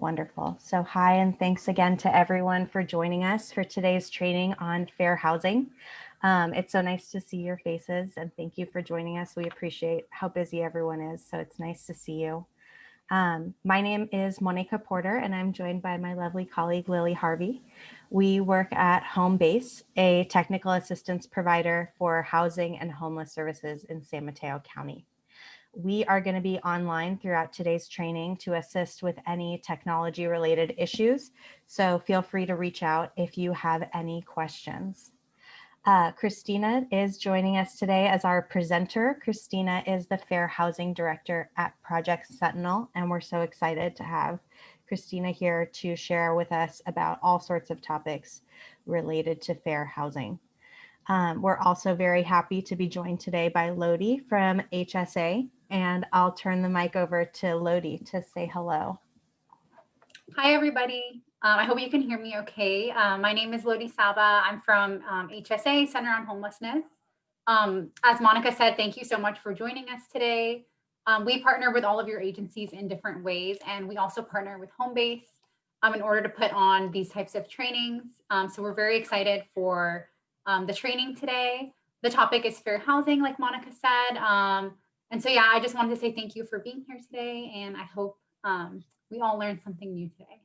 Wonderful. So hi, and thanks again to everyone for joining us for today's training on fair housing. It's so nice to see your faces, and thank you for joining us. We appreciate how busy everyone is, so it's nice to see you. My name is Monica Porter, and I'm joined by my lovely colleague, Lily Harvey. We work at Home Base, a technical assistance provider for housing and homeless services in San Mateo County. We are going to be online throughout today's training to assist with any technology related issues. So feel free to reach out if you have any questions. Christina is joining us today as our presenter. Christina is the Fair Housing Director at Project Sentinel, and we're so excited to have Christina here to share with us about all sorts of topics related to fair housing. We're also very happy to be joined today by Lodi from HSA, and I'll turn the mic over to Lodi to say hello. Hi, everybody. I hope you can hear me okay. My name is Lodi Saba. I'm from HSA, Center on Homelessness. As Monica said, thank you so much for joining us today. We partner with all of your agencies in different ways, and we also partner with Home Base in order to put on these types of trainings. So we're very excited for the training today. The topic is fair housing, like Monica said. And so, yeah, I just wanted to say thank you for being here today, and I hope we all learned something new today.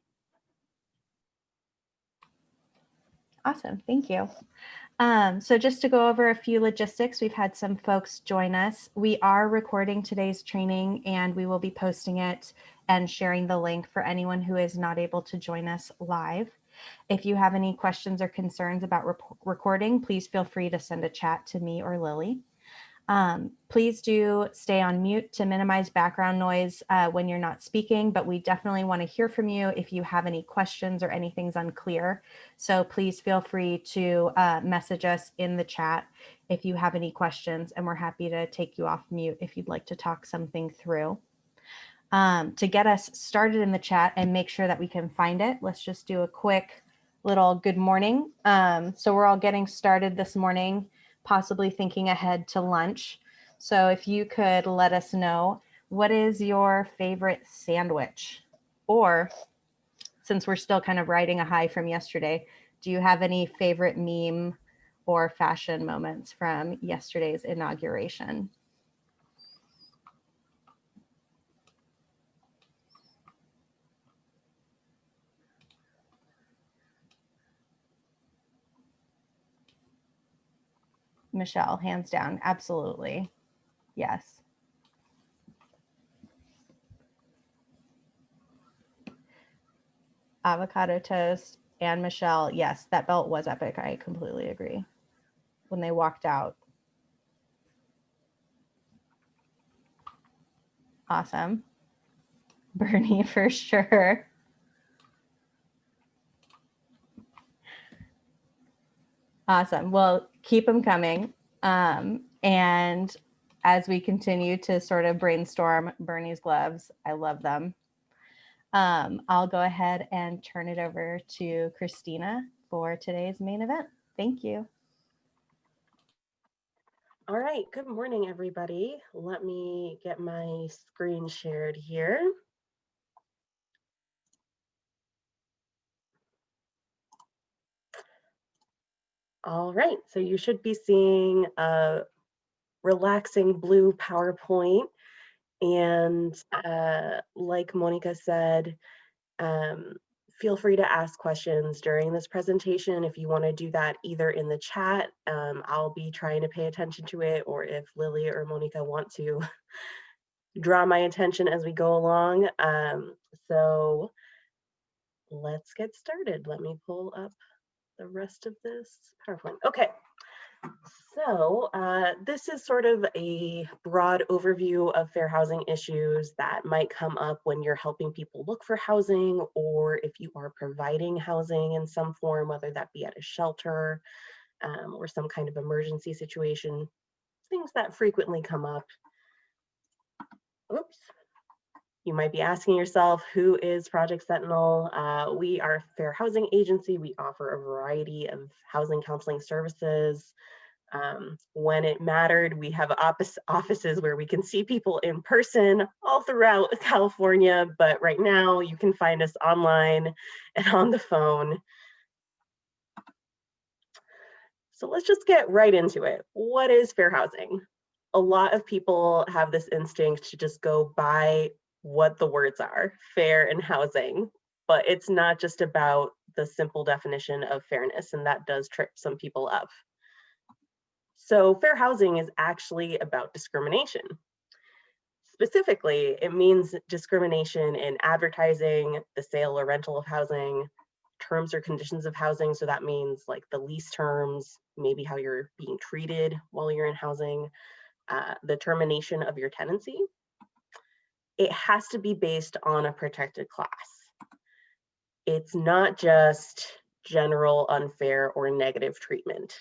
Awesome, thank you. So just to go over a few logistics, we've had some folks join us. We are recording today's training, and we will be posting it and sharing the link for anyone who is not able to join us live. If you have any questions or concerns about recording, please feel free to send a chat to me or Lily. Please do stay on mute to minimize background noise when you're not speaking, but we definitely want to hear from you if you have any questions or anything's unclear. So please feel free to message us in the chat if you have any questions, and we're happy to take you off mute if you'd like to talk something through. To get us started in the chat and make sure that we can find it, let's just do a quick little good morning. So we're all getting started this morning, possibly thinking ahead to lunch. So if you could let us know, what is your favorite sandwich? Or since we're still kind of riding a high from yesterday, do you have any favorite meme or fashion moments from yesterday's inauguration? Michelle, hands down, absolutely. Yes. Avocado toast and Michelle, yes, that belt was epic. I completely agree. When they walked out. Awesome. Bernie for sure. Awesome. Well, keep them coming. And as we continue to sort of brainstorm Bernie's gloves, I love them. I'll go ahead and turn it over to Christina for today's main event. Thank you. All right, good morning, everybody. Let me get my screen shared here. All right, so you should be seeing a relaxing blue PowerPoint. And like Monica said, feel free to ask questions during this presentation. If you want to do that either in the chat, I'll be trying to pay attention to it, or if Lily or Monica want to draw my attention as we go along. So let's get started. Let me pull up the rest of this PowerPoint. Okay. So this is sort of a broad overview of fair housing issues that might come up when you're helping people look for housing, or if you are providing housing in some form, whether that be at a shelter or some kind of emergency situation, things that frequently come up. Oops. You might be asking yourself, who is Project Sentinel? We are a fair housing agency. We offer a variety of housing counseling services. When it mattered, we have offices where we can see people in person all throughout California, but right now you can find us online and on the phone. So let's just get right into it. What is fair housing? A lot of people have this instinct to just go by what the words are, fair and housing, but it's not just about the simple definition of fairness, and that does trip some people up. So fair housing is actually about discrimination. Specifically, it means discrimination in advertising, the sale or rental of housing, terms or conditions of housing. So that means like the lease terms, maybe how you're being treated while you're in housing, the termination of your tenancy. It has to be based on a protected class. It's not just general unfair or negative treatment.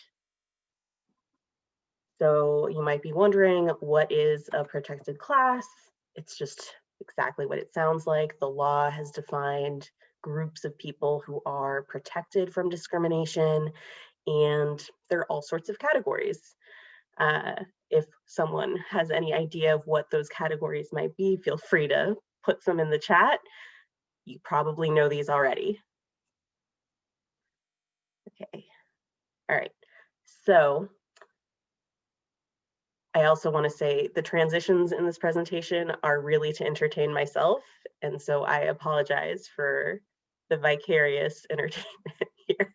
So you might be wondering, what is a protected class? It's just exactly what it sounds like. The law has defined groups of people who are protected from discrimination, and there are all sorts of categories. If someone has any idea of what those categories might be, feel free to put some in the chat. You probably know these already. Okay, all right. So I also want to say the transitions in this presentation are really to entertain myself, and so I apologize for the vicarious entertainment here.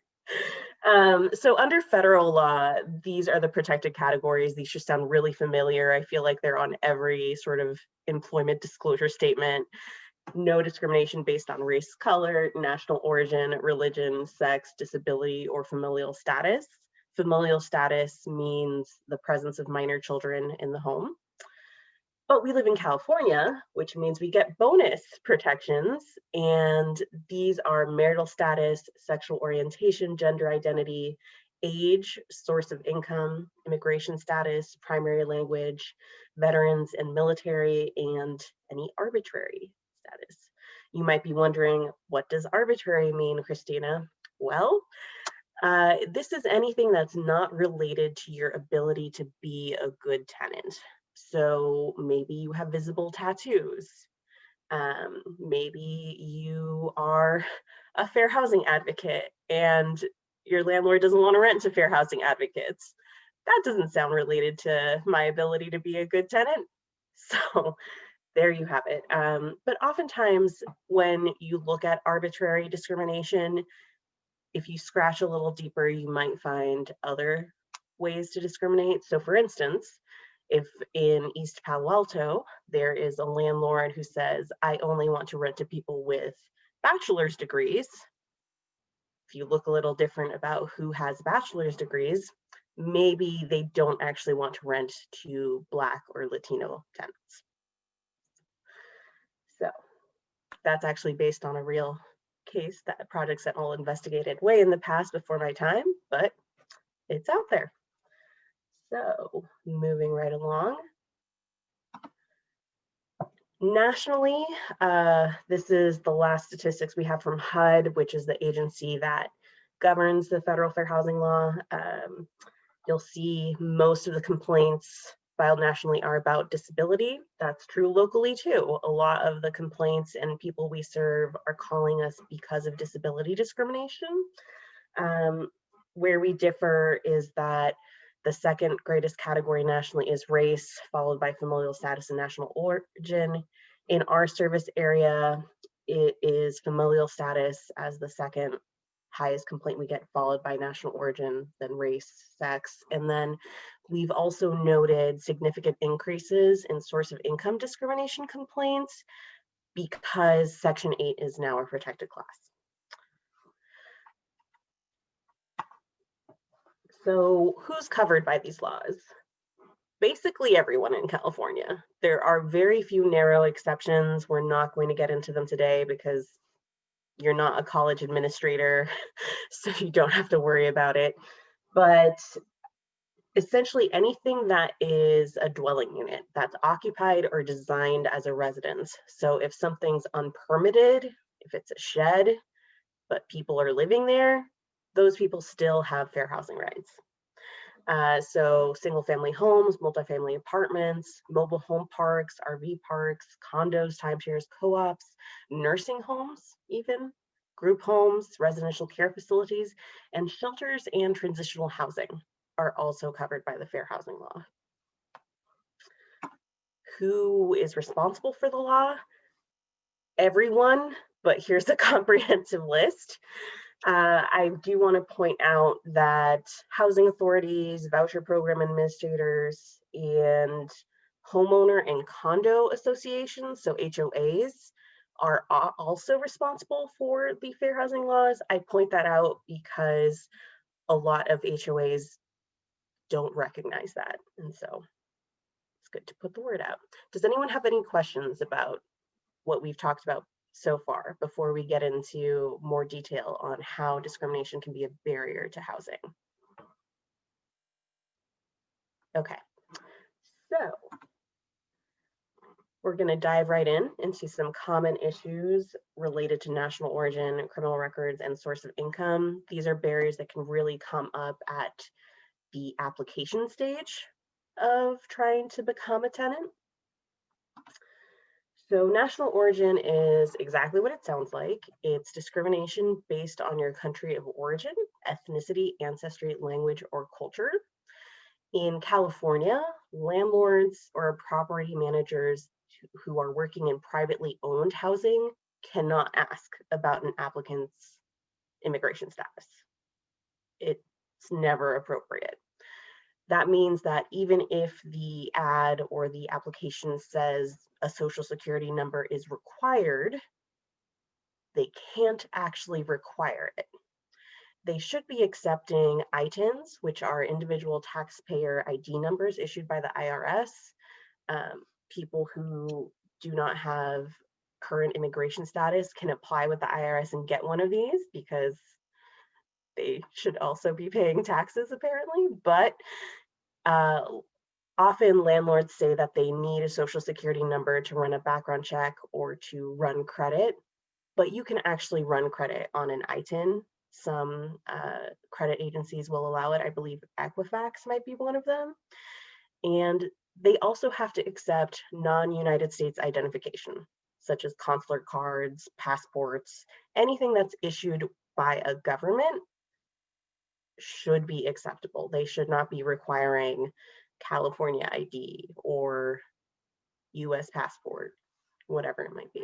So under federal law, these are the protected categories. These should sound really familiar. I feel like they're on every sort of employment disclosure statement. No discrimination based on race, color, national origin, religion, sex, disability, or familial status. Familial status means the presence of minor children in the home. But we live in California, which means we get bonus protections, and these are marital status, sexual orientation, gender identity, age, source of income, immigration status, primary language, veterans and military, and any arbitrary status. You might be wondering, what does arbitrary mean, Christina? Well, this is anything that's not related to your ability to be a good tenant. So maybe you have visible tattoos. Maybe you are a fair housing advocate and your landlord doesn't want to rent to fair housing advocates. That doesn't sound related to my ability to be a good tenant. So there you have it. But oftentimes when you look at arbitrary discrimination, if you scratch a little deeper, you might find other ways to discriminate. So for instance, if in East Palo Alto, there is a landlord who says, I only want to rent to people with bachelor's degrees. If you look a little different about who has bachelor's degrees, maybe they don't actually want to rent to Black or Latino tenants. So that's actually based on a real case that Project Sentinel investigated way in the past before my time, but it's out there. So moving right along. Nationally, this is the last statistics we have from HUD, which is the agency that governs the federal fair housing law. You'll see most of the complaints filed nationally are about disability. That's true locally too. A lot of the complaints and people we serve are calling us because of disability discrimination. Where we differ is that the second greatest category nationally is race, followed by familial status and national origin. In our service area, it is familial status as the second highest complaint we get, followed by national origin, then race, sex. And then we've also noted significant increases in source of income discrimination complaints because Section 8 is now a protected class. So who's covered by these laws? Basically everyone in California. There are very few narrow exceptions. We're not going to get into them today because you're not a college administrator, so you don't have to worry about it. But essentially anything that is a dwelling unit that's occupied or designed as a residence. So if something's unpermitted, if it's a shed, but people are living there, those people still have fair housing rights. So single family homes, multifamily apartments, mobile home parks, RV parks, condos, timeshares, co-ops, nursing homes, even group homes, residential care facilities, and shelters and transitional housing are also covered by the Fair Housing Law. Who is responsible for the law? Everyone, but here's a comprehensive list. I do want to point out that housing authorities, voucher program administrators, and homeowner and condo associations, so HOAs, are also responsible for the fair housing laws. I point that out because a lot of HOAs don't recognize that. And so it's good to put the word out. Does anyone have any questions about what we've talked about so far before we get into more detail on how discrimination can be a barrier to housing? Okay, so we're going to dive right into some common issues related to national origin, criminal records, and source of income. These are barriers that can really come up at the application stage of trying to become a tenant. So national origin is exactly what it sounds like. It's discrimination based on your country of origin, ethnicity, ancestry, language, or culture. In California, landlords or property managers who are working in privately owned housing cannot ask about an applicant's immigration status. It's never appropriate. That means that even if the ad or the application says a social security number is required, they can't actually require it. They should be accepting ITINs, which are individual taxpayer ID numbers issued by the IRS. People who do not have current immigration status can apply with the IRS and get one of these because they should also be paying taxes apparently, but often landlords say that they need a social security number to run a background check or to run credit, but you can actually run credit on an ITIN. Some credit agencies will allow it. I believe Equifax might be one of them. And they also have to accept non-United States identification, such as consular cards, passports, anything that's issued by a government should be acceptable. They should not be requiring California ID or US passport, whatever it might be.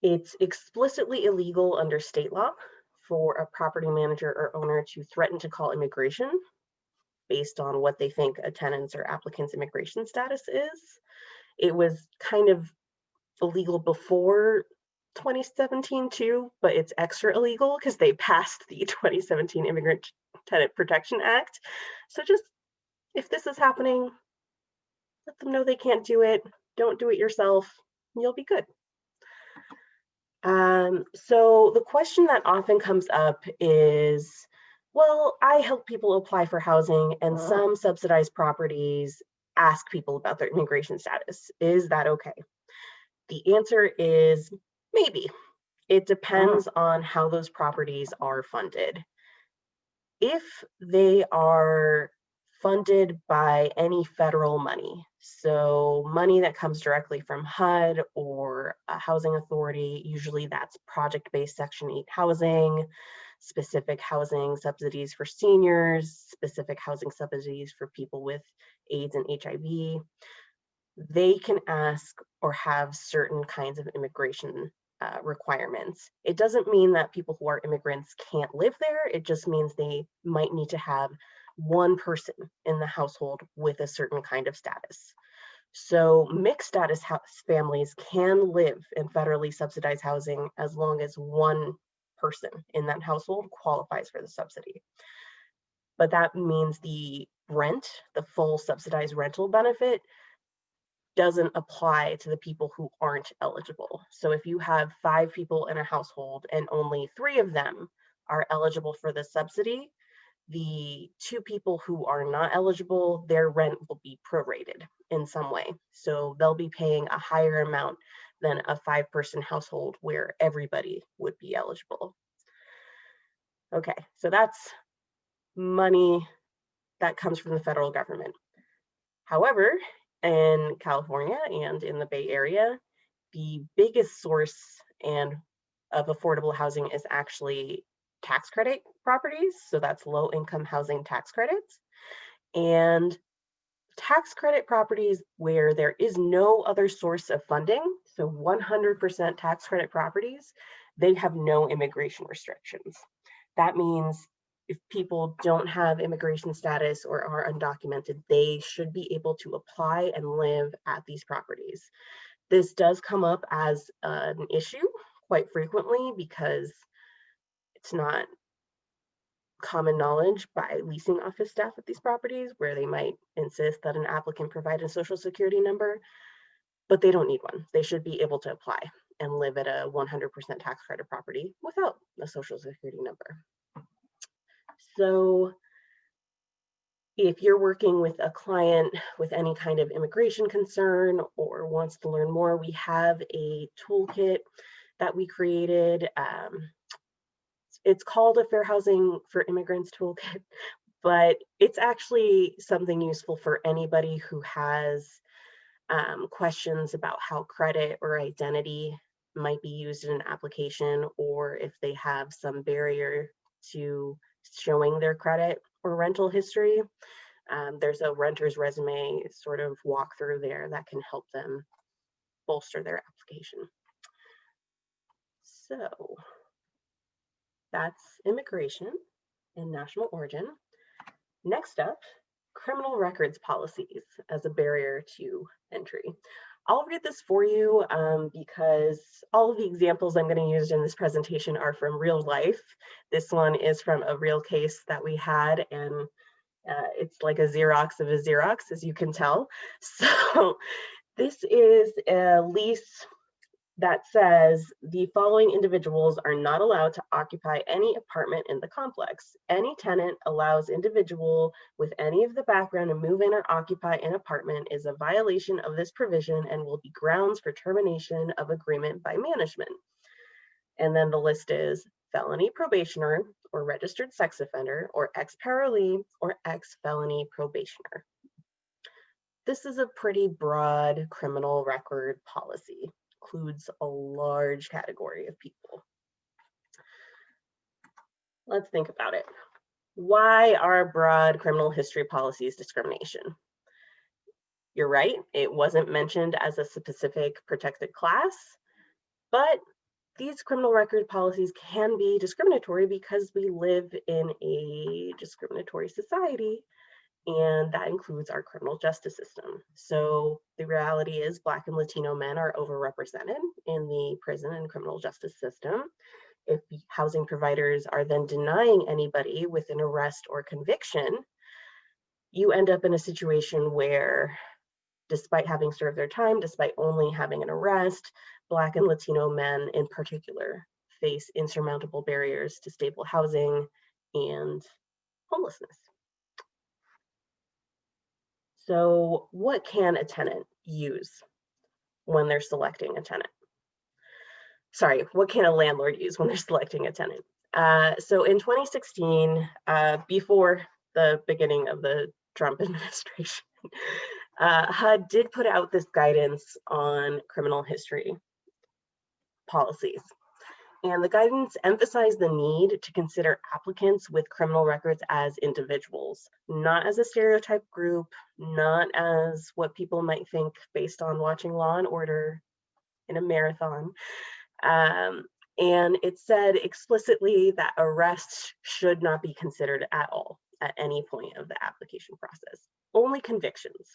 It's explicitly illegal under state law for a property manager or owner to threaten to call immigration based on what they think a tenant's or applicant's immigration status is. It was kind of illegal before 2017 too, but it's extra illegal because they passed the 2017 Immigrant Tenant Protection Act. So just, if this is happening, let them know they can't do it. Don't do it yourself. You'll be good. So the question that often comes up is, well, I help people apply for housing and some subsidized properties ask people about their immigration status. Is that okay? The answer is maybe. It depends on how those properties are funded. If they are funded by any federal money, so money that comes directly from HUD or a housing authority, usually that's project-based Section 8 housing, specific housing subsidies for seniors, specific housing subsidies for people with AIDS and HIV, they can ask or have certain kinds of immigration requirements. It doesn't mean that people who are immigrants can't live there. It just means they might need to have one person in the household with a certain kind of status. So mixed status families can live in federally subsidized housing as long as one person in that household qualifies for the subsidy. But that means the rent, the full subsidized rental benefit, doesn't apply to the people who aren't eligible. So if you have 5 people in a household and only 3 of them are eligible for the subsidy, the 2 people who are not eligible, their rent will be prorated in some way. So they'll be paying a higher amount than a 5-person household where everybody would be eligible. Okay, so that's money that comes from the federal government. However, in California and in the Bay Area, the biggest source of affordable housing is actually tax credit properties. So that's low income housing tax credits. And tax credit properties where there is no other source of funding, so 100% tax credit properties, they have no immigration restrictions. That means if people don't have immigration status or are undocumented, they should be able to apply and live at these properties. This does come up as an issue quite frequently because it's not common knowledge by leasing office staff at these properties, where they might insist that an applicant provide a social security number, but they don't need one. They should be able to apply and live at a 100% tax credit property without a social security number. So if you're working with a client with any kind of immigration concern or wants to learn more, we have a toolkit that we created. It's called a Fair Housing for Immigrants toolkit, but it's actually something useful for anybody who has questions about how credit or identity might be used in an application, or if they have some barrier to showing their credit or rental history. There's a renter's resume sort of walkthrough there that can help them bolster their application. So that's immigration and national origin. Next up, criminal records policies as a barrier to entry. I'll read this for you because all of the examples I'm going to use in this presentation are from real life. This one is from a real case that we had, and it's like a Xerox of a Xerox, as you can tell. So this is a lease that says the following individuals are not allowed to occupy any apartment in the complex. Any tenant allows individual with any of the background to move in or occupy an apartment is a violation of this provision and will be grounds for termination of agreement by management. And then the list is felony probationer or registered sex offender or ex-parolee or ex-felony probationer. This is a pretty broad criminal record policy. Includes a large category of people. Let's think about it. Why are broad criminal history policies discrimination? You're right, it wasn't mentioned as a specific protected class, but these criminal record policies can be discriminatory because we live in a discriminatory society, and that includes our criminal justice system. So the reality is Black and Latino men are overrepresented in the prison and criminal justice system. If housing providers are then denying anybody with an arrest or conviction, you end up in a situation where, despite having served their time, despite only having an arrest, Black and Latino men in particular face insurmountable barriers to stable housing and homelessness. So what can a tenant use when they're selecting a tenant? Sorry, what can a landlord use when they're selecting a tenant? So in 2016, before the beginning of the Trump administration, HUD did put out this guidance on criminal history policies. And the guidance emphasized the need to consider applicants with criminal records as individuals, not as a stereotype group, not as what people might think based on watching Law and Order in a marathon. And it said explicitly that arrests should not be considered at all at any point of the application process, only convictions.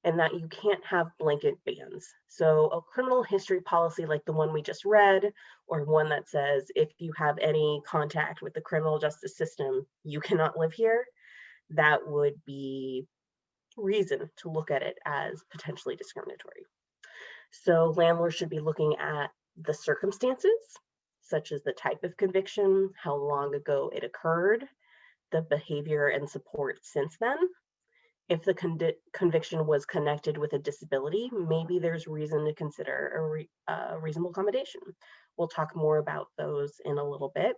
And that you can't have blanket bans. So a criminal history policy like the one we just read, or one that says if you have any contact with the criminal justice system, you cannot live here, that would be reason to look at it as potentially discriminatory. So landlords should be looking at the circumstances, such as the type of conviction, how long ago it occurred, the behavior and support since then. If the conviction was connected with a disability, maybe there's reason to consider a reasonable accommodation. We'll talk more about those in a little bit.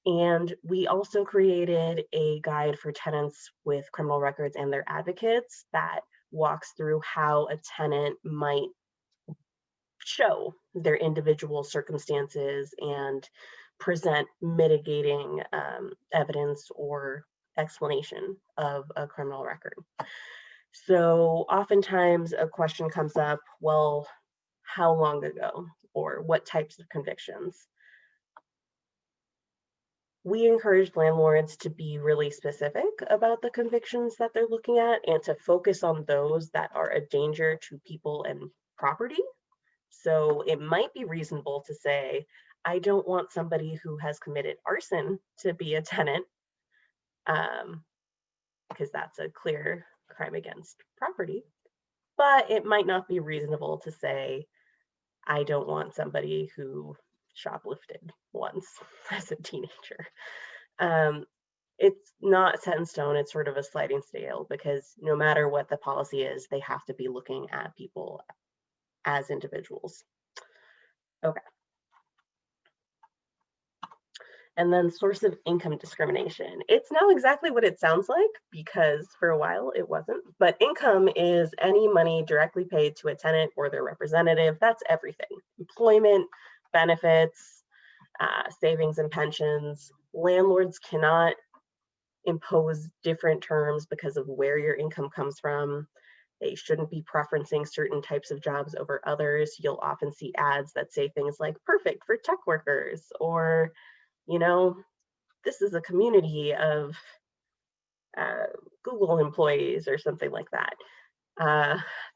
And we also created a guide for tenants with criminal records and their advocates that walks through how a tenant might show their individual circumstances and present mitigating evidence or explanation of a criminal record. So oftentimes a question comes up, well, how long ago or what types of convictions? We encourage landlords to be really specific about the convictions that they're looking at and to focus on those that are a danger to people and property. So it might be reasonable to say, I don't want somebody who has committed arson to be a tenant, because that's a clear crime against property. But it might not be reasonable to say, I don't want somebody who shoplifted once as a teenager. It's not set in stone, it's sort of a sliding scale, because no matter what the policy is, they have to be looking at people as individuals. Okay. And then source of income discrimination. It's now exactly what it sounds like, because for a while it wasn't, but income is any money directly paid to a tenant or their representative. That's everything: employment, benefits, savings and pensions. Landlords cannot impose different terms because of where your income comes from. They shouldn't be preferencing certain types of jobs over others. You'll often see ads that say things like perfect for tech workers, or, you know, this is a community of Google employees or something like that.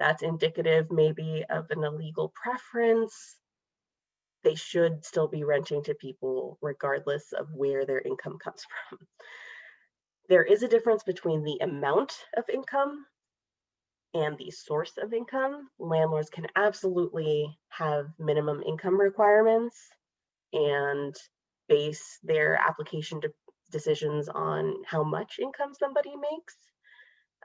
That's indicative maybe of an illegal preference. They should still be renting to people regardless of where their income comes from. There is a difference between the amount of income and the source of income. Landlords can absolutely have minimum income requirements and base their application decisions on how much income somebody makes,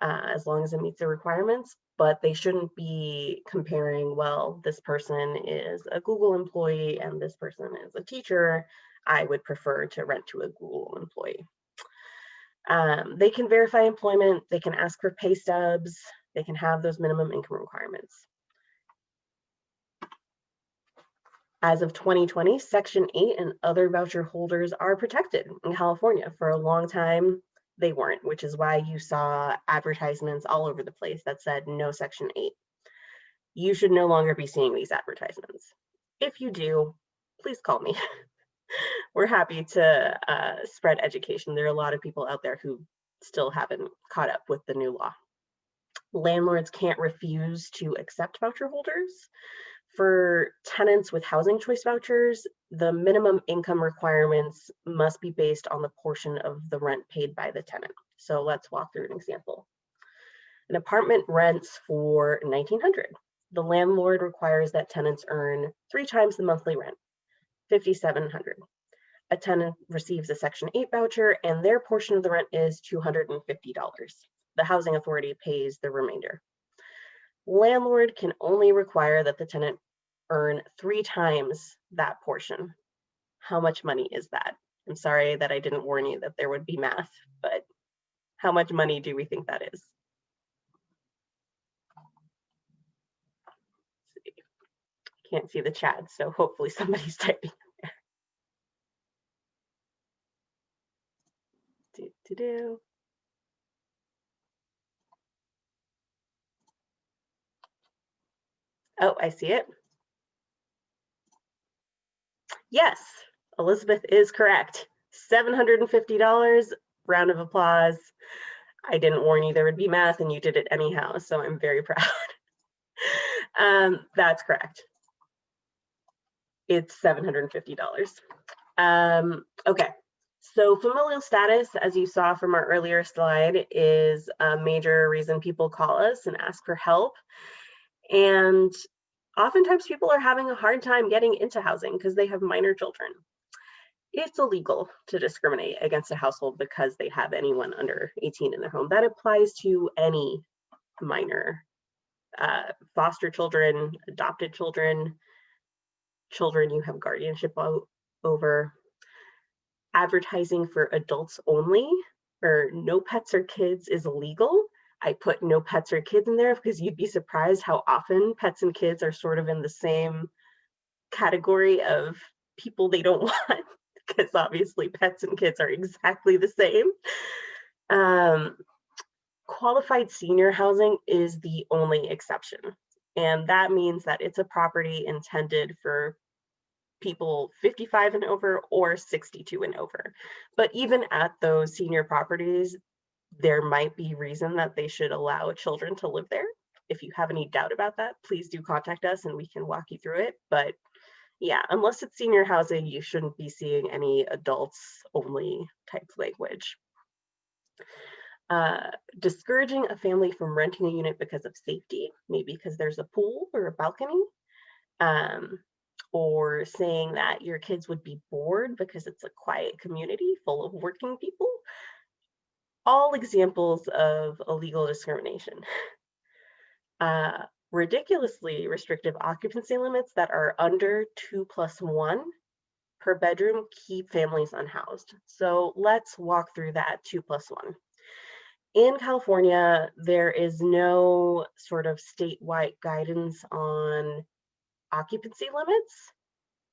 as long as it meets the requirements. But they shouldn't be comparing, well, this person is a Google employee and this person is a teacher. I would prefer to rent to a Google employee. They can verify employment, they can ask for pay stubs, they can have those minimum income requirements. As of 2020, Section 8 and other voucher holders are protected in California. For a long time, they weren't, which is why you saw advertisements all over the place that said no Section 8. You should no longer be seeing these advertisements. If you do, please call me. We're happy to spread education. There are a lot of people out there who still haven't caught up with the new law. Landlords can't refuse to accept voucher holders. For tenants with housing choice vouchers, the minimum income requirements must be based on the portion of the rent paid by the tenant. So let's walk through an example. An apartment rents for $1,900. The landlord requires that tenants earn 3 times the monthly rent, $5,700. A tenant receives a Section 8 voucher and their portion of the rent is $250. The housing authority pays the remainder. Landlord can only require that the tenant earn 3 times that portion. How much money is that? I'm sorry that I didn't warn you that there would be math, but how much money do we think that is? Let's see. Can't see the chat, so hopefully somebody's typing. Oh, I see it. Yes, Elizabeth is correct. $750, round of applause. I didn't warn you there would be math and you did it anyhow, so I'm very proud. That's correct. It's $750. Okay, so familial status, as you saw from our earlier slide, is a major reason people call us and ask for help. And oftentimes people are having a hard time getting into housing because they have minor children. It's illegal to discriminate against a household because they have anyone under 18 in their home. That applies to any minor, foster children, adopted children, children you have guardianship over. advertising for adults only, or no pets or kids is illegal. I put no pets or kids in there because you'd be surprised how often pets and kids are sort of in the same category of people they don't want, because obviously pets and kids are exactly the same. Qualified senior housing is the only exception. And that means that it's a property intended for people 55 and over or 62 and over. But even at those senior properties, there might be reason that they should allow children to live there. If you have any doubt about that, please do contact us and we can walk you through it. But yeah, unless it's senior housing, you shouldn't be seeing any adults only type language. Discouraging a family from renting a unit because of safety, maybe because there's a pool or a balcony, or saying that your kids would be bored because it's a quiet community full of working people. All examples of illegal discrimination. Ridiculously restrictive occupancy limits that are under 2+1 per bedroom keep families unhoused. So let's walk through that 2+1. In California, there is no sort of statewide guidance on occupancy limits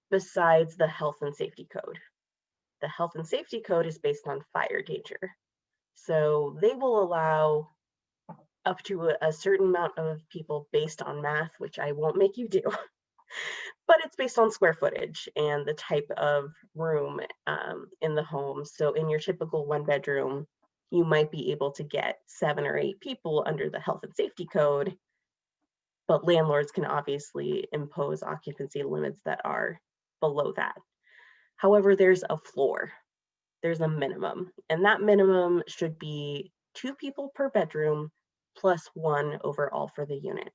besides the health and safety code. The health and safety code is based on fire danger. So they will allow up to a certain amount of people based on math, which I won't make you do, but it's based on square footage and the type of room in the home. So in your typical 1-bedroom, you might be able to get 7 or 8 people under the health and safety code, but landlords can obviously impose occupancy limits that are below that. However, there's a floor, there's a minimum, and that minimum should be 2 people per bedroom plus 1 overall for the unit.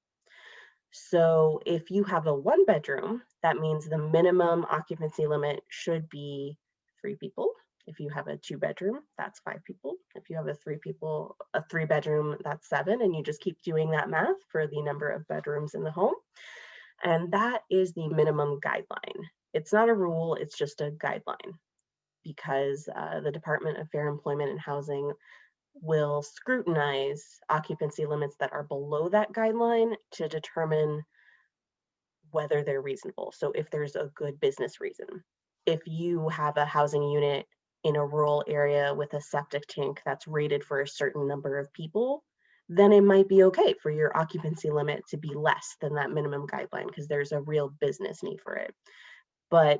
So if you have a 1-bedroom, that means the minimum occupancy limit should be 3 people. If you have a 2-bedroom, that's 5 people. If you have a 3-bedroom, that's 7, and you just keep doing that math for the number of bedrooms in the home. And that is the minimum guideline. It's not a rule, it's just a guideline, because the Department of Fair Employment and Housing will scrutinize occupancy limits that are below that guideline to determine whether they're reasonable. So if there's a good business reason. If you have a housing unit in a rural area with a septic tank that's rated for a certain number of people, then it might be okay for your occupancy limit to be less than that minimum guideline because there's a real business need for it. But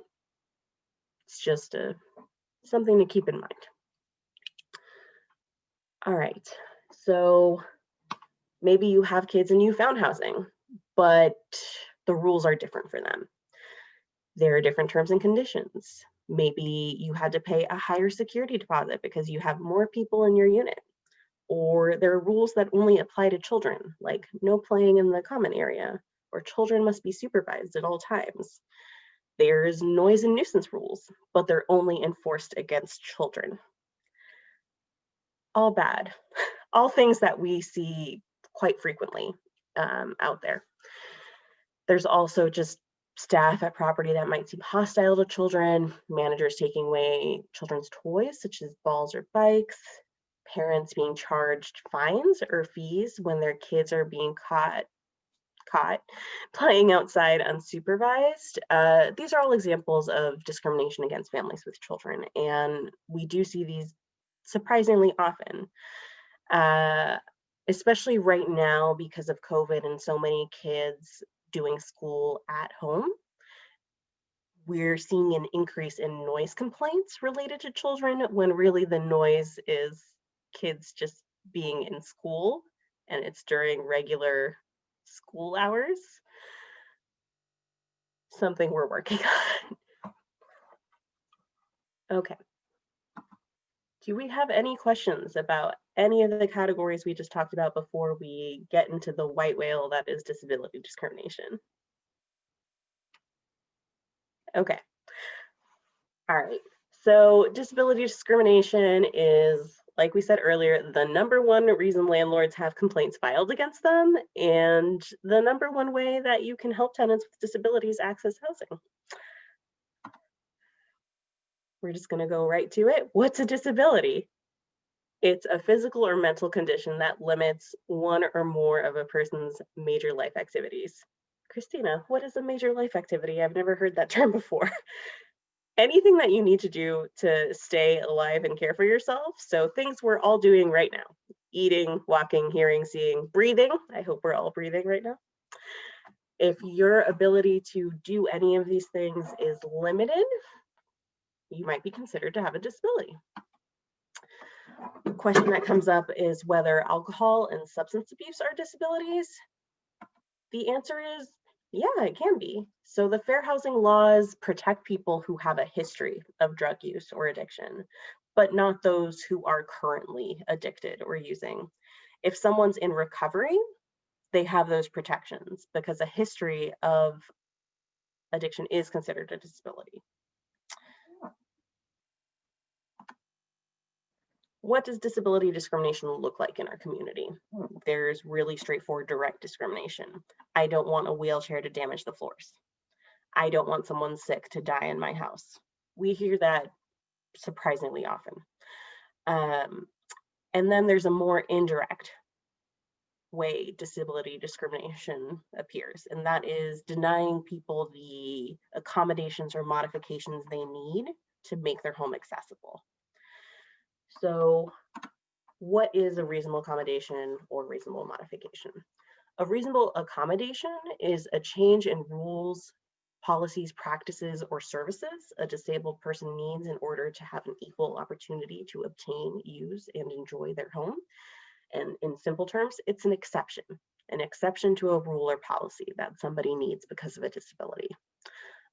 it's just something to keep in mind. All right, so maybe you have kids and you found housing, but the rules are different for them. There are different terms and conditions. Maybe you had to pay a higher security deposit because you have more people in your unit. Or there are rules that only apply to children, like no playing in the common area, or children must be supervised at all times. There's noise and nuisance rules, but they're only enforced against children. All bad, all things that we see quite frequently out there. There's also just staff at property that might seem hostile to children, managers taking away children's toys, such as balls or bikes, parents being charged fines or fees when their kids are being caught playing outside unsupervised. These are all examples of discrimination against families with children, and we do see these surprisingly often, especially right now because of COVID and so many kids doing school at home. We're seeing an increase in noise complaints related to children when really the noise is kids just being in school and it's during regular school hours. Something we're working on. Okay. Do we have any questions about any of the categories we just talked about before we get into the white whale that is disability discrimination? Okay. All right. So disability discrimination is, like we said earlier, the #1 reason landlords have complaints filed against them, and the #1 way that you can help tenants with disabilities access housing. we're just going to go right to it. What's a disability? It's a physical or mental condition that limits one or more of a person's major life activities. Christina, what is a major life activity? I've never heard that term before. Anything that you need to do to stay alive and care for yourself. So things we're all doing right now: eating, walking, hearing, seeing, breathing. I hope we're all breathing right now. If your ability to do any of these things is limited, you might be considered to have a disability. The question that comes up is whether alcohol and substance abuse are disabilities. The answer is, yeah, it can be. So the fair housing laws protect people who have a history of drug use or addiction, but not those who are currently addicted or using. If someone's in recovery, they have those protections because a history of addiction is considered a disability. What does disability discrimination look like in our community? There's really straightforward direct discrimination. I don't want a wheelchair to damage the floors. I don't want someone sick to die in my house. We hear that surprisingly often. And then there's a more indirect way disability discrimination appears, and that is denying people the accommodations or modifications they need to make their home accessible. So what is a reasonable accommodation or reasonable modification? A reasonable accommodation is a change in rules, policies, practices, or services a disabled person needs in order to have an equal opportunity to obtain, use, and enjoy their home. And in simple terms, it's an exception to a rule or policy that somebody needs because of a disability.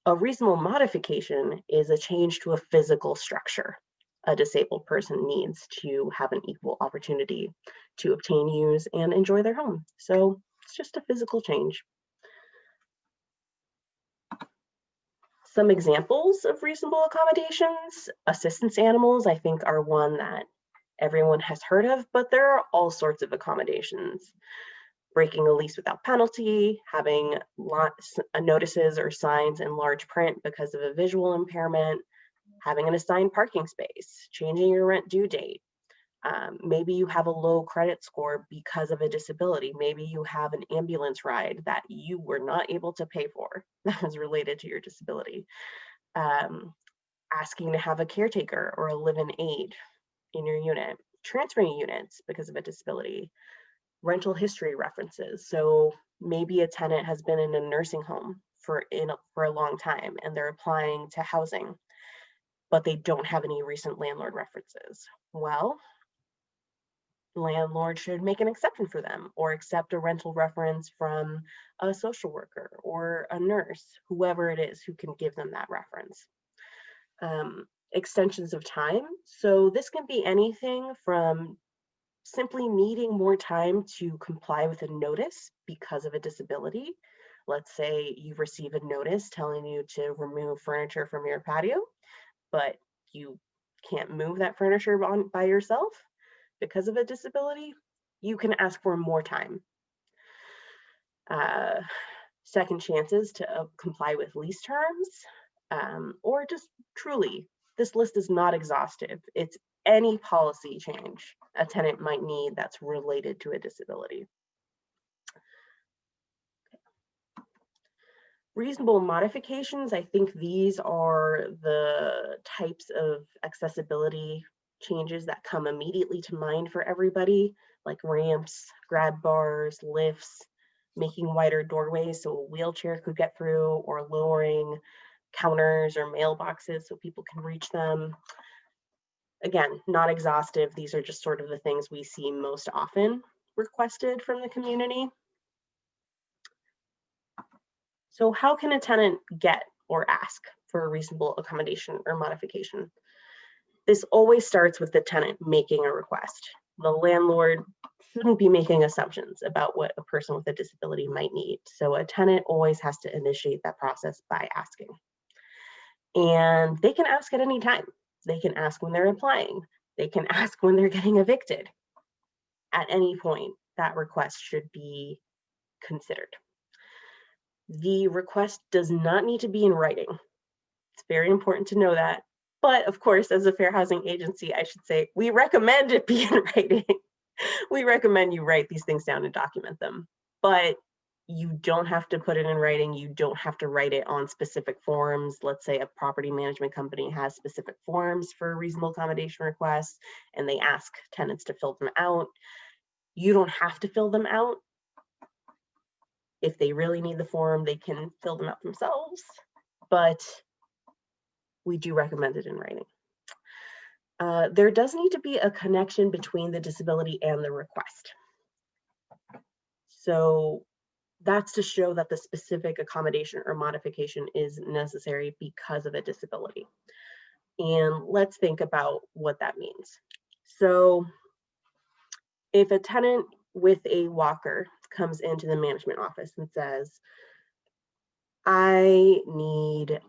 A reasonable modification is a change to a physical structure a disabled person needs to have an equal opportunity to obtain, use, and enjoy their home. So it's just a physical change. Some examples of reasonable accommodations: assistance animals, I think, are one that everyone has heard of, but there are all sorts of accommodations. Breaking a lease without penalty, having notices or signs in large print because of a visual impairment, having an assigned parking space, changing your rent due date. Maybe you have a low credit score because of a disability. Maybe you have an ambulance ride that you were not able to pay for that was related to your disability. Asking to have a caretaker or a live-in aid in your unit, transferring units because of a disability, rental history references. So maybe a tenant has been in a nursing home for a long time and they're applying to housing, but they don't have any recent landlord references. Well, landlord should make an exception for them or accept a rental reference from a social worker or a nurse, whoever it is who can give them that reference. Extensions of time. So this can be anything from simply needing more time to comply with a notice because of a disability. Let's say you receive a notice telling you to remove furniture from your patio, but you can't move that furniture by yourself because of a disability. You can ask for more time. Second chances to comply with lease terms, or just truly, this list is not exhaustive. It's any policy change a tenant might need that's related to a disability. Reasonable modifications, I think these are the types of accessibility changes that come immediately to mind for everybody, like ramps, grab bars, lifts, making wider doorways so a wheelchair could get through, or lowering counters or mailboxes so people can reach them. Again, not exhaustive. These are just sort of the things we see most often requested from the community. So how can a tenant get or ask for a reasonable accommodation or modification? This always starts with the tenant making a request. The landlord shouldn't be making assumptions about what a person with a disability might need. So a tenant always has to initiate that process by asking. And they can ask at any time. They can ask when they're applying. They can ask when they're getting evicted. At any point, that request should be considered. The request does not need to be in writing. It's very important to know that. But of course, as a fair housing agency, I should say, we recommend it be in writing. We recommend you write these things down and document them. But you don't have to put it in writing. You don't have to write it on specific forms. Let's say a property management company has specific forms for reasonable accommodation requests, and they ask tenants to fill them out. You don't have to fill them out. If they really need the form, they can fill them out themselves, but we do recommend it in writing. There does need to be a connection between the disability and the request. So that's to show that the specific accommodation or modification is necessary because of a disability. And let's think about what that means. So if a tenant with a walker comes into the management office and says, I need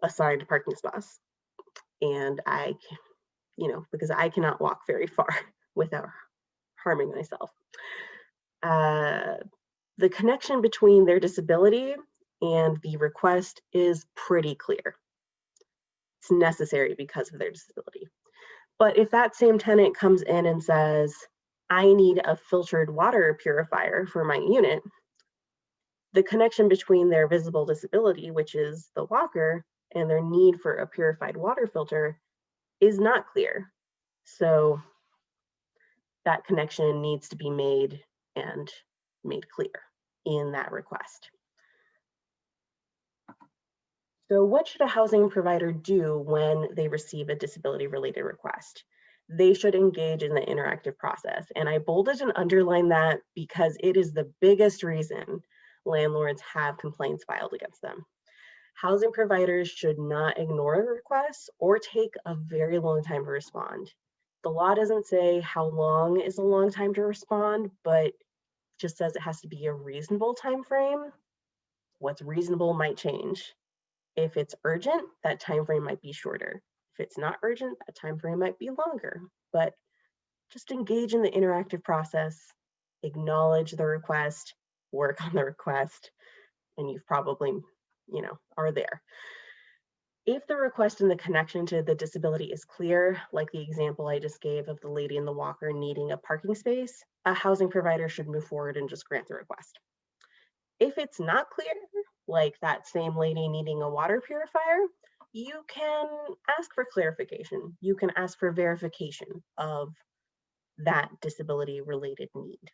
assigned parking spots, and because I cannot walk very far without harming myself. The connection between their disability and the request is pretty clear. It's necessary because of their disability. But if that same tenant comes in and says, I need a filtered water purifier for my unit, the connection between their visible disability, which is the walker, and their need for a purified water filter is not clear. So that connection needs to be made and made clear in that request. So what should a housing provider do when they receive a disability-related request? They should engage in the interactive process. And I bolded and underlined that because it is the biggest reason landlords have complaints filed against them. Housing providers should not ignore the requests or take a very long time to respond. The law doesn't say how long is a long time to respond, but just says it has to be a reasonable time frame. What's reasonable might change. If it's urgent, that time frame might be shorter. If it's not urgent, that time frame might be longer. But just engage in the interactive process, acknowledge the request, work on the request, and you've probably, are there. If the request and the connection to the disability is clear, like the example I just gave of the lady in the walker needing a parking space, a housing provider should move forward and just grant the request. If it's not clear, like that same lady needing a water purifier, you can ask for clarification. You can ask for verification of that disability-related need.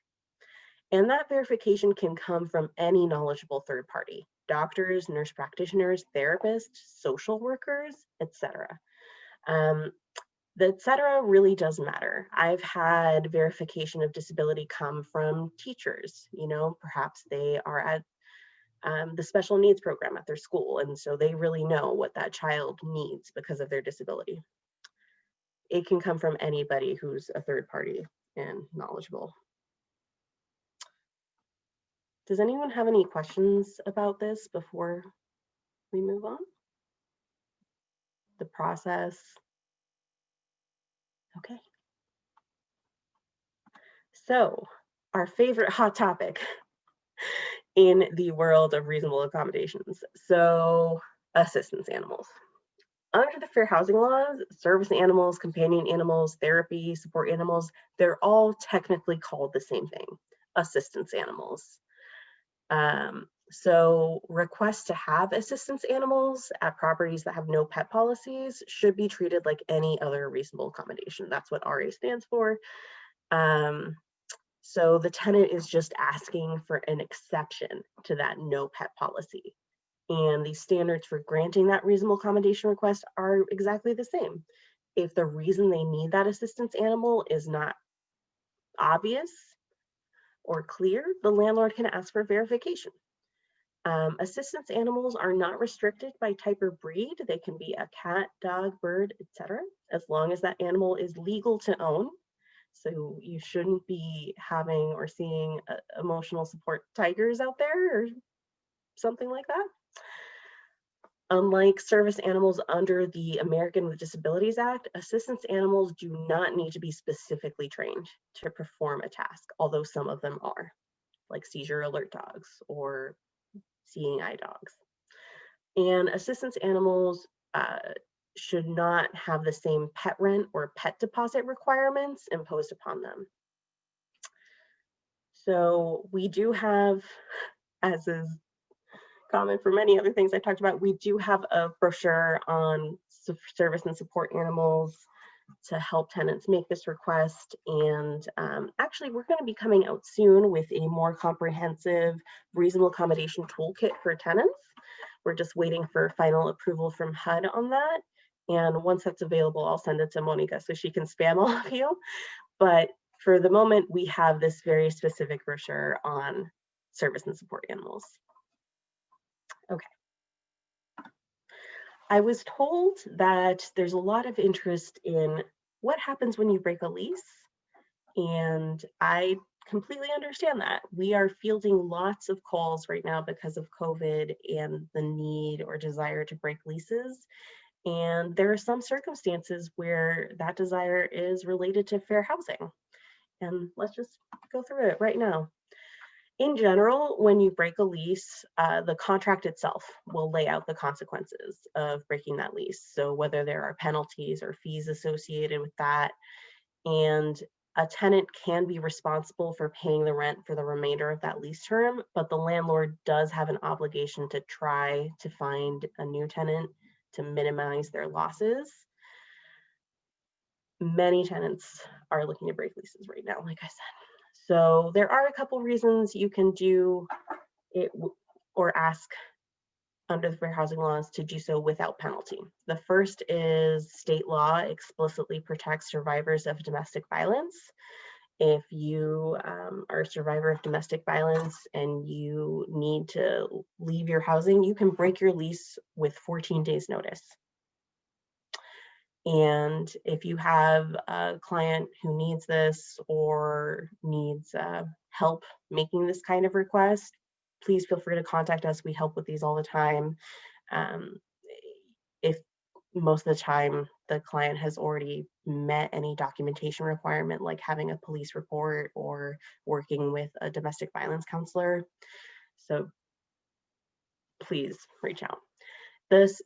And that verification can come from any knowledgeable third party, doctors, nurse practitioners, therapists, social workers, etc. The etc. really does matter. I've had verification of disability come from teachers. Perhaps they are at the special needs program at their school, and so they really know what that child needs because of their disability. It can come from anybody who's a third party and knowledgeable. Does anyone have any questions about this before we move on? The process? Okay. So, our favorite hot topic in the world of reasonable accommodations. So, assistance animals. Under the fair housing laws, service animals, companion animals, therapy, support animals, they're all technically called the same thing, assistance animals. So requests to have assistance animals at properties that have no pet policies should be treated like any other reasonable accommodation. That's what RA stands for. So the tenant is just asking for an exception to that no pet policy. And the standards for granting that reasonable accommodation request are exactly the same. If the reason they need that assistance animal is not obvious or clear, the landlord can ask for verification. Assistance animals are not restricted by type or breed. They can be a cat, dog, bird, etc., as long as that animal is legal to own. So you shouldn't be having or seeing emotional support tigers out there or something like that. Unlike service animals under the American with Disabilities Act, assistance animals do not need to be specifically trained to perform a task, although some of them are, like seizure alert dogs or seeing eye dogs. And assistance animals should not have the same pet rent or pet deposit requirements imposed upon them. So we do have, as is common for many other things I talked about, we do have a brochure on service and support animals to help tenants make this request. And actually, we're going to be coming out soon with a more comprehensive reasonable accommodation toolkit for tenants. We're just waiting for final approval from HUD on that. And once that's available, I'll send it to Monica so she can spam all of you. But for the moment, we have this very specific brochure on service and support animals. Okay. I was told that there's a lot of interest in what happens when you break a lease. And I completely understand that. We are fielding lots of calls right now because of COVID and the need or desire to break leases. And there are some circumstances where that desire is related to fair housing. And let's just go through it right now. In general, when you break a lease, the contract itself will lay out the consequences of breaking that lease. So whether there are penalties or fees associated with that, and a tenant can be responsible for paying the rent for the remainder of that lease term, but the landlord does have an obligation to try to find a new tenant to minimize their losses. Many tenants are looking to break leases right now, like I said. So there are a couple reasons you can do it or ask under the fair housing laws to do so without penalty. The first is state law explicitly protects survivors of domestic violence. If you are a survivor of domestic violence and you need to leave your housing, you can break your lease with 14 days notice. And if you have a client who needs this or needs help making this kind of request, please feel free to contact us. We help with these all the time. If most of the time the client has already met any documentation requirement, like having a police report or working with a domestic violence counselor. So please reach out.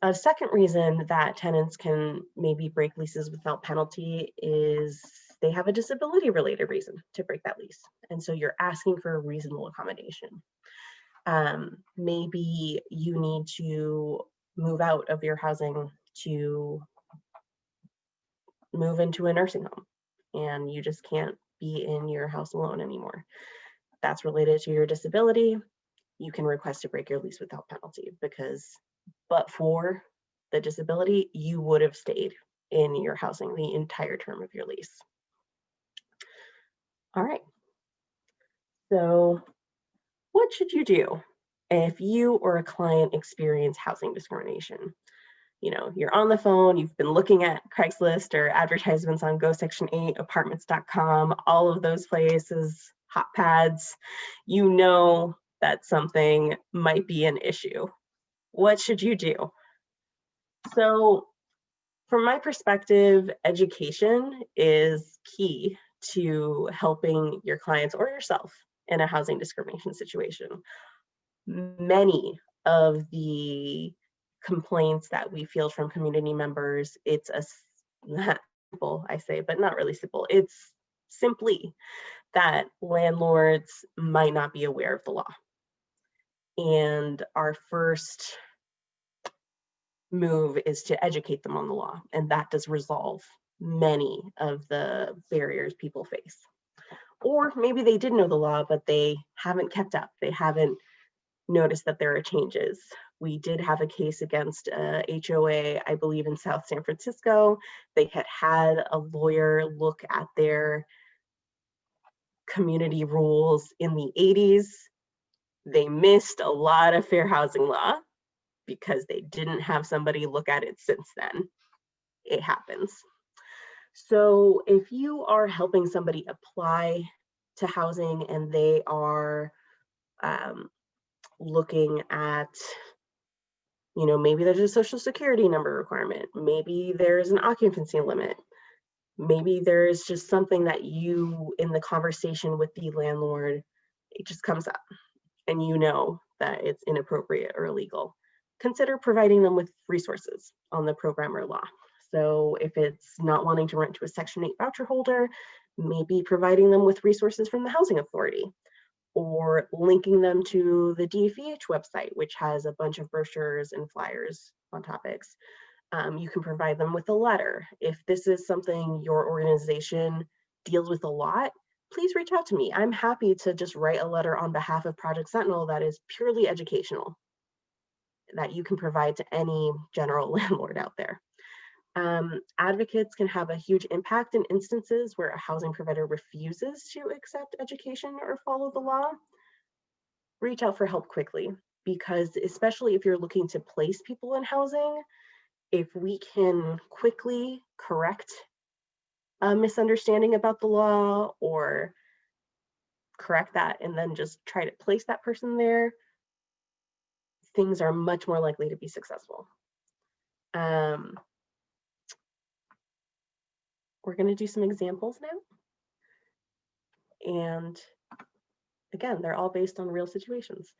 A second reason that tenants can maybe break leases without penalty is they have a disability related reason to break that lease. And so you're asking for a reasonable accommodation. Maybe you need to move out of your housing to move into a nursing home and you just can't be in your house alone anymore. That's related to your disability. You can request to break your lease without penalty because but for the disability, you would have stayed in your housing the entire term of your lease. All right. So what should you do if you or a client experience housing discrimination? You know, you're on the phone, you've been looking at Craigslist or advertisements on Go Section 8, apartments.com, all of those places, hot pads, you know that something might be an issue. What should you do? So from my perspective, education is key to helping your clients or yourself in a housing discrimination situation. Many of the complaints that we field from community members, it's not simple, I say, but not really simple. It's simply that landlords might not be aware of the law. And our first move is to educate them on the law, and that does resolve many of the barriers people face. Or maybe they did know the law, but they haven't kept up. They haven't noticed that there are changes. We did have a case against HOA, I believe in South San Francisco. They had a lawyer look at their community rules in the 80s. They missed a lot of fair housing law because they didn't have somebody look at it since then. It happens. So if you are helping somebody apply to housing and they are looking at, you know, maybe there's a social security number requirement, maybe there's an occupancy limit, maybe there's just something that you, in the conversation with the landlord, it just comes up and you know that it's inappropriate or illegal. Consider providing them with resources on the program or law. So if it's not wanting to rent to a Section 8 voucher holder, maybe providing them with resources from the Housing Authority, or linking them to the DFEH website, which has a bunch of brochures and flyers on topics. You can provide them with a letter. If this is something your organization deals with a lot, please reach out to me. I'm happy to just write a letter on behalf of Project Sentinel that is purely educational, that you can provide to any general landlord out there. Advocates can have a huge impact in instances where a housing provider refuses to accept education or follow the law. Reach out for help quickly, because especially if you're looking to place people in housing, if we can quickly correct a misunderstanding about the law, or correct that and then just try to place that person there, things are much more likely to be successful. We're going to do some examples now. And again, they're all based on real situations.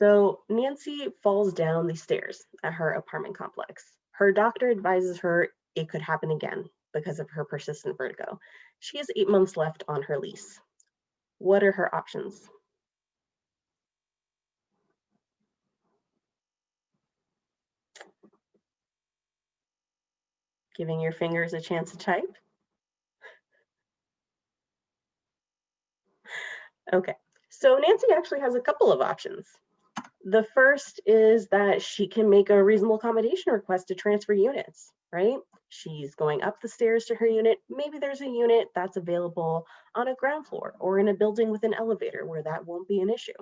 So Nancy falls down the stairs at her apartment complex. Her doctor advises her it could happen again because of her persistent vertigo. She has 8 months left on her lease. What are her options? Giving your fingers a chance to type? Okay, so Nancy actually has a couple of options. The first is that she can make a reasonable accommodation request to transfer units, right? She's going up the stairs to her unit. Maybe there's a unit that's available on a ground floor or in a building with an elevator where that won't be an issue.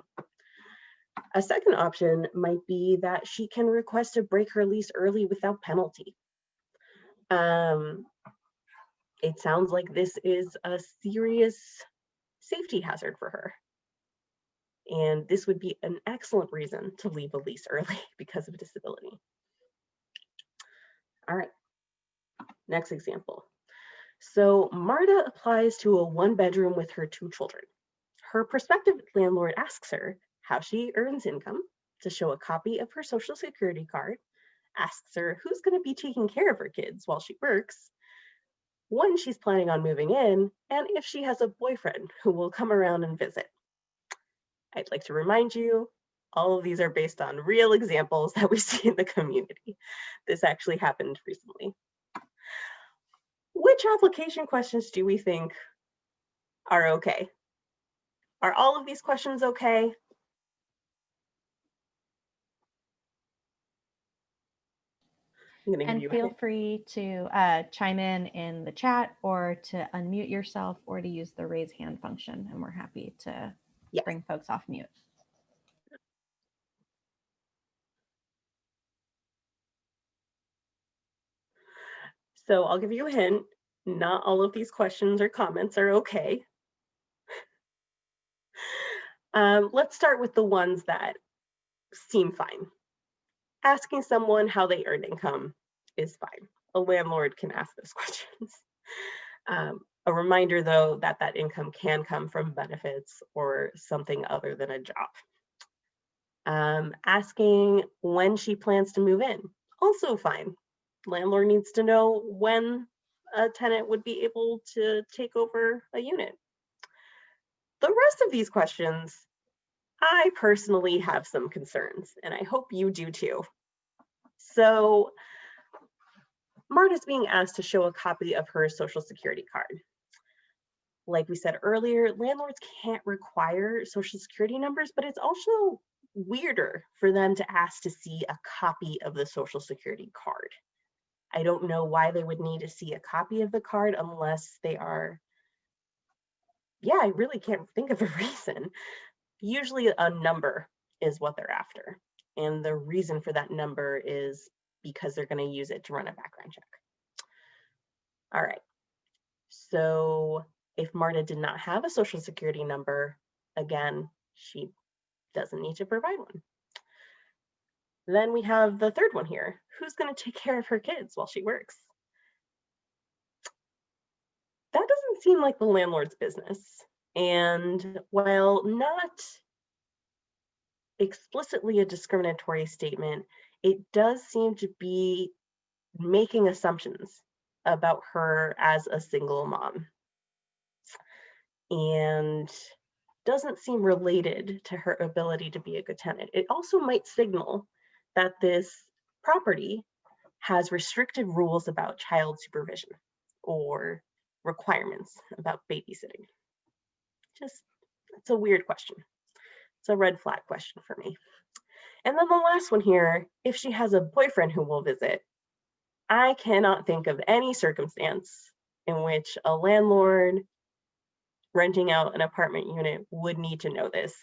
A second option might be that she can request to break her lease early without penalty. It sounds like this is a serious safety hazard for her. And this would be an excellent reason to leave a lease early because of a disability. All right, next example. So Marta applies to a 1-bedroom with her 2 children. Her prospective landlord asks her how she earns income to show a copy of her Social Security card, asks her who's going to be taking care of her kids while she works, when she's planning on moving in, and if she has a boyfriend who will come around and visit. I'd like to remind you, all of these are based on real examples that we see in the community. This actually happened recently. Which application questions do we think are okay? Are all of these questions okay? And feel free to chime in the chat, or to unmute yourself, or to use the raise hand function, and we're happy to bring folks off mute. So I'll give you a hint. Not all of these questions or comments are okay. Let's start with the ones that seem fine. Asking someone how they earn income is fine. A landlord can ask those questions. A reminder, though, that that income can come from benefits or something other than a job. Asking when she plans to move in, also fine. Landlord needs to know when a tenant would be able to take over a unit. The rest of these questions, I personally have some concerns, and I hope you do too. So Marta's being asked to show a copy of her Social Security card. Like we said earlier, landlords can't require Social Security numbers, but it's also weirder for them to ask to see a copy of the Social Security card. I don't know why they would need to see a copy of the card unless they are, I really can't think of a reason. Usually a number is what they're after. And the reason for that number is because they're going to use it to run a background check. All right. So if Marta did not have a Social Security number, again, she doesn't need to provide one. Then we have the third one here. Who's going to take care of her kids while she works? That doesn't seem like the landlord's business. And while not explicitly a discriminatory statement, it does seem to be making assumptions about her as a single mom and doesn't seem related to her ability to be a good tenant. It also might signal that this property has restrictive rules about child supervision or requirements about babysitting. It's a weird question. It's a red flag question for me. And then the last one here, if she has a boyfriend who will visit, I cannot think of any circumstance in which a landlord renting out an apartment unit would need to know this.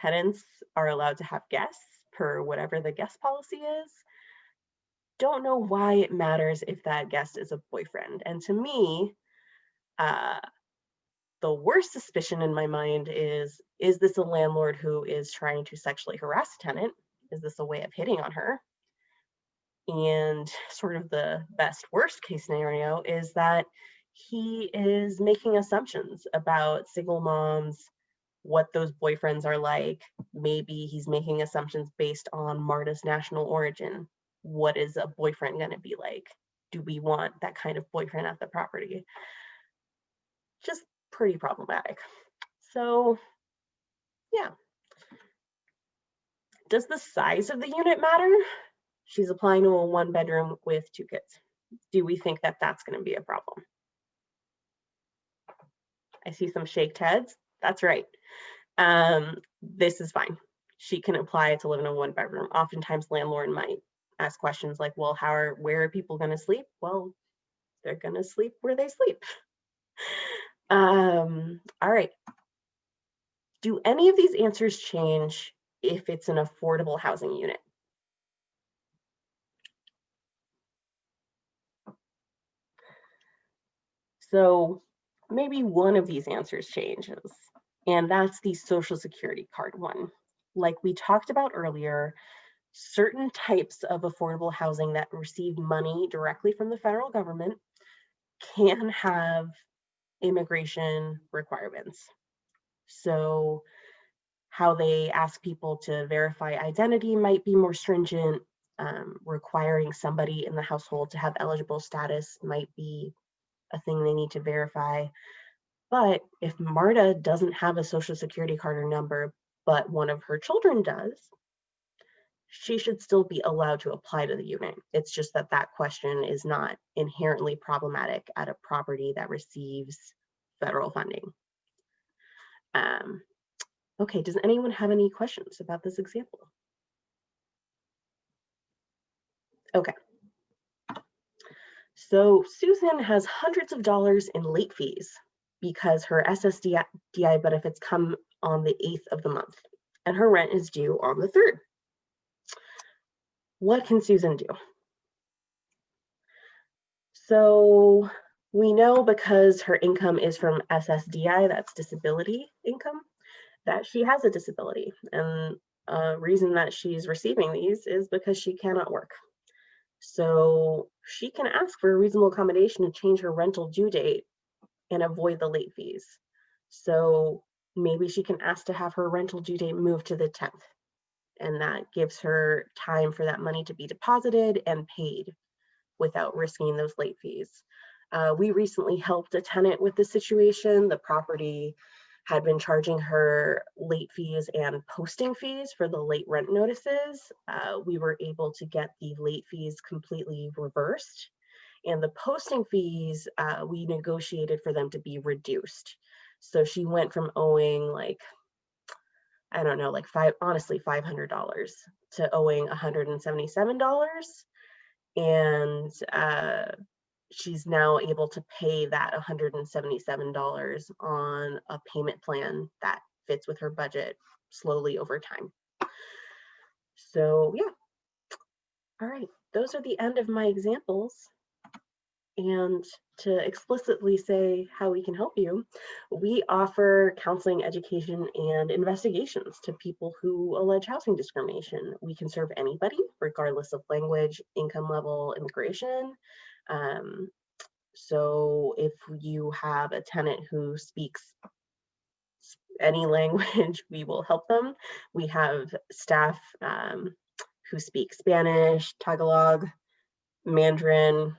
Tenants are allowed to have guests per whatever the guest policy is. Don't know why it matters if that guest is a boyfriend. And to me, the worst suspicion in my mind is this a landlord who is trying to sexually harass a tenant? Is this a way of hitting on her? And sort of the best worst case scenario is that he is making assumptions about single moms, what those boyfriends are like. Maybe he's making assumptions based on Marta's national origin. What is a boyfriend going to be like? Do we want that kind of boyfriend at the property? Just pretty problematic. So, yeah. Does the size of the unit matter? She's applying to a 1-bedroom with 2 kids. Do we think that that's going to be a problem? I see some shaked heads. That's right. This is fine. She can apply to live in a 1-bedroom. Oftentimes landlord might ask questions like, well, where are people going to sleep? Well, they're going to sleep where they sleep. All right. Do any of these answers change if it's an affordable housing unit? So maybe one of these answers changes, and that's the Social Security card one. Like we talked about earlier, certain types of affordable housing that receive money directly from the federal government can have immigration requirements. So how they ask people to verify identity might be more stringent. Requiring somebody in the household to have eligible status might be a thing they need to verify. But if Marta doesn't have a Social Security card or number, but one of her children does, she should still be allowed to apply to the unit. It's just that that question is not inherently problematic at a property that receives federal funding. Okay, does anyone have any questions about this example? Okay. So Susan has hundreds of dollars in late fees because her SSDI benefits come on the 8th of the month and her rent is due on the 3rd. What can Susan do? So we know because her income is from SSDI, that's disability income, that she has a disability. And a reason that she's receiving these is because she cannot work. So she can ask for a reasonable accommodation to change her rental due date and avoid the late fees. So maybe she can ask to have her rental due date moved to the 10th. And that gives her time for that money to be deposited and paid without risking those late fees. We recently helped a tenant with this situation. The property had been charging her late fees and posting fees for the late rent notices. We were able to get the late fees completely reversed. And the posting fees, we negotiated for them to be reduced. So she went from owing like, I don't know, like honestly, $500 to owing $177. And she's now able to pay that $177 on a payment plan that fits with her budget slowly over time. So yeah, all right, those are the end of my examples. And to explicitly say how we can help you, we offer counseling, education, and investigations to people who allege housing discrimination. We can serve anybody, regardless of language, income level, immigration. So if you have a tenant who speaks any language, we will help them. We have staff who speak Spanish, Tagalog, Mandarin,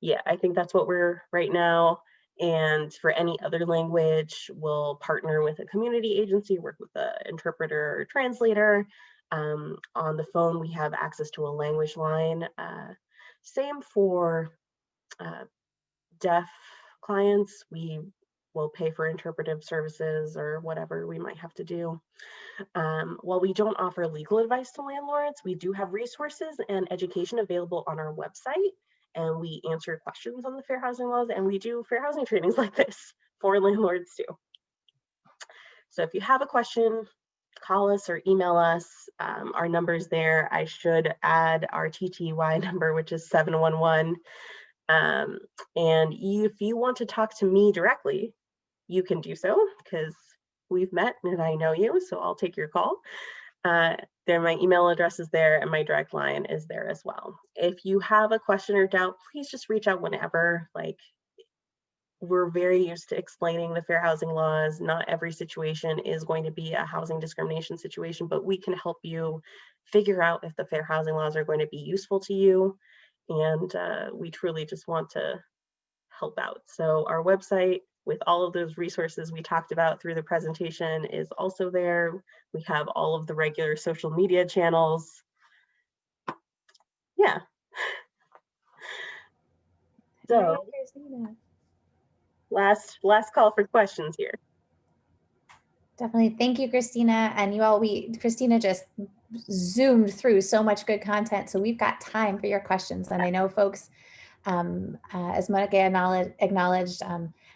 Yeah, I think that's what we're right now. And for any other language, we'll partner with a community agency, work with an interpreter or translator. On the phone, we have access to a language line. Same for deaf clients. We will pay for interpretive services or whatever we might have to do. While we don't offer legal advice to landlords, we do have resources and education available on our website, and we answer questions on the fair housing laws, and we do fair housing trainings like this for landlords too. So if you have a question, call us or email us. Our number's there. I should add our TTY number, which is 711. And if you want to talk to me directly, you can do so because we've met and I know you, so I'll take your call. There, my email address is there and my direct line is there as well. If you have a question or doubt, please just reach out whenever. Like, we're very used to explaining the fair housing laws. Not every situation is going to be a housing discrimination situation, but we can help you figure out if the fair housing laws are going to be useful to you. And we truly just want to help out. So our website with all of those resources we talked about through the presentation is also there. We have all of the regular social media channels. Yeah. So last call for questions here. Definitely. Thank you, Christina. And you all, Christina just zoomed through so much good content. So we've got time for your questions. And I know folks, as Monica acknowledged,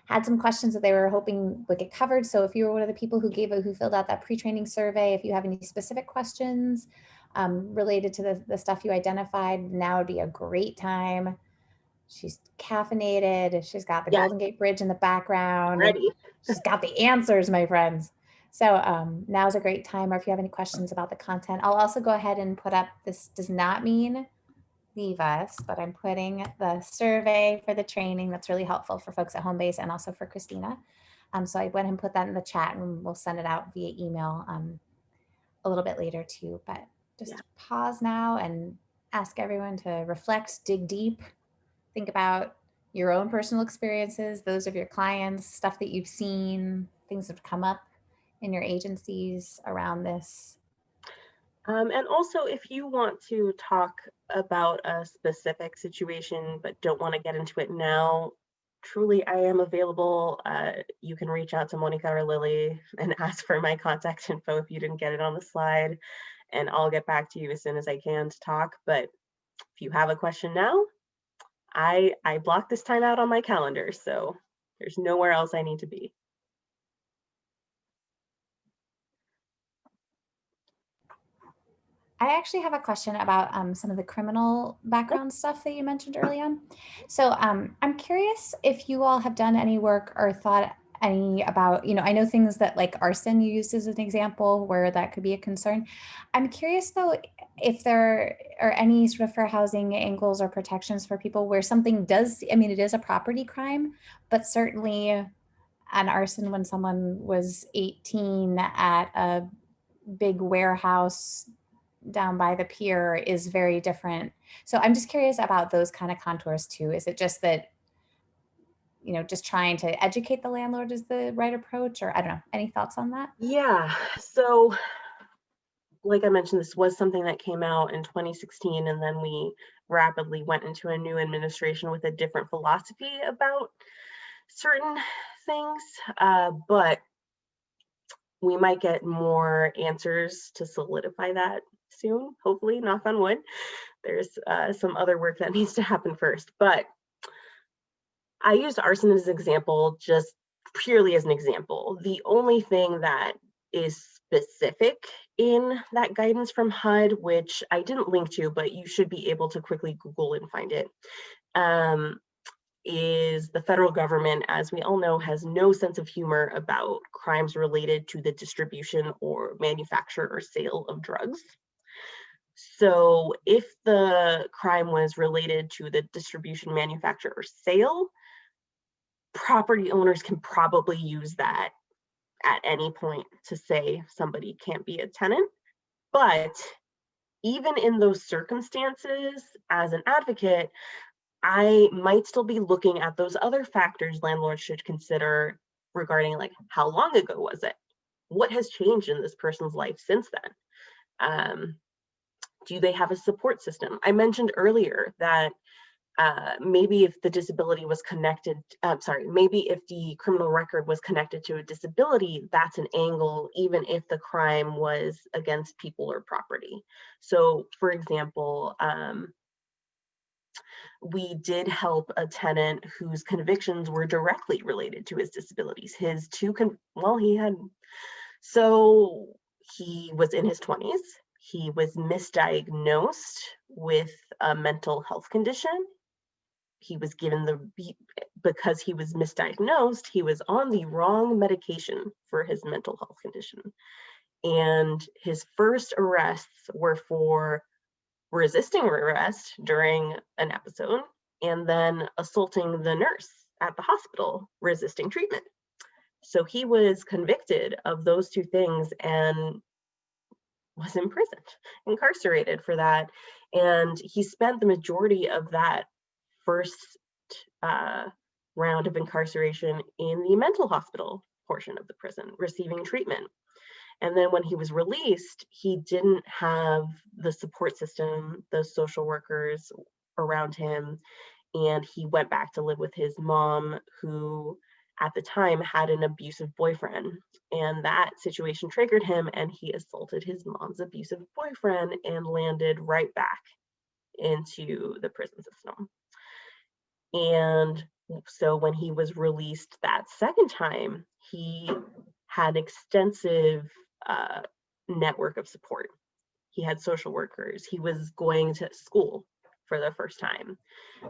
had some questions that they were hoping would get covered. So if you were one of the people who filled out that pre-training survey, if you have any specific questions related to the stuff you identified, now would be a great time. She's caffeinated. She's got the Golden Gate Bridge in the background. Ready. She's got the answers, my friends. So now's a great time. Or if you have any questions about the content, I'll also go ahead and put up, this does not mean leave us, but I'm putting the survey for the training that's really helpful for folks at home base and also for Christina. So I went and put that in the chat and we'll send it out via email a little bit later too. But just pause now and ask everyone to reflect, dig deep, think about your own personal experiences, those of your clients, stuff that you've seen, things that have come up in your agencies around this. And also, if you want to talk about a specific situation but don't want to get into it now, truly, I am available. You can reach out to Monica or Lily and ask for my contact info if you didn't get it on the slide, and I'll get back to you as soon as I can to talk. But if you have a question now, I blocked this time out on my calendar, so there's nowhere else I need to be. I actually have a question about some of the criminal background stuff that you mentioned early on. So I'm curious if you all have done any work or thought any about, I know things that like arson you used as an example where that could be a concern. I'm curious though, if there are any sort of fair housing angles or protections for people where something does, it is a property crime, but certainly an arson when someone was 18 at a big warehouse down by the pier is very different. So I'm just curious about those kind of contours too. Is it just that, just trying to educate the landlord is the right approach, or I don't know, any thoughts on that? Yeah, so like I mentioned, this was something that came out in 2016, and then we rapidly went into a new administration with a different philosophy about certain things, but we might get more answers to solidify that soon, hopefully, knock on wood. There's some other work that needs to happen first, but I used arson as an example, just purely as an example. The only thing that is specific in that guidance from HUD, which I didn't link to, but you should be able to quickly Google and find it, is the federal government, as we all know, has no sense of humor about crimes related to the distribution or manufacture or sale of drugs. So if the crime was related to the distribution, manufacture, or sale, property owners can probably use that at any point to say somebody can't be a tenant. But even in those circumstances, as an advocate, I might still be looking at those other factors landlords should consider regarding like how long ago was it? What has changed in this person's life since then? Do they have a support system? I mentioned earlier that maybe if the disability was connected, maybe if the criminal record was connected to a disability, that's an angle, even if the crime was against people or property. So for example, we did help a tenant whose convictions were directly related to his disabilities. His two, he was in his 20s. He was misdiagnosed with a mental health condition. He was given because he was misdiagnosed, he was on the wrong medication for his mental health condition. And his first arrests were for resisting arrest during an episode and then assaulting the nurse at the hospital, resisting treatment. So he was convicted of those two things and was imprisoned, incarcerated for that. And he spent the majority of that first round of incarceration in the mental hospital portion of the prison, receiving treatment. And then when he was released, he didn't have the support system, the social workers around him, and he went back to live with his mom, who at the time had an abusive boyfriend. And that situation triggered him, and he assaulted his mom's abusive boyfriend and landed right back into the prison system. And so when he was released that second time, he had extensive network of support. He had social workers. He was going to school for the first time.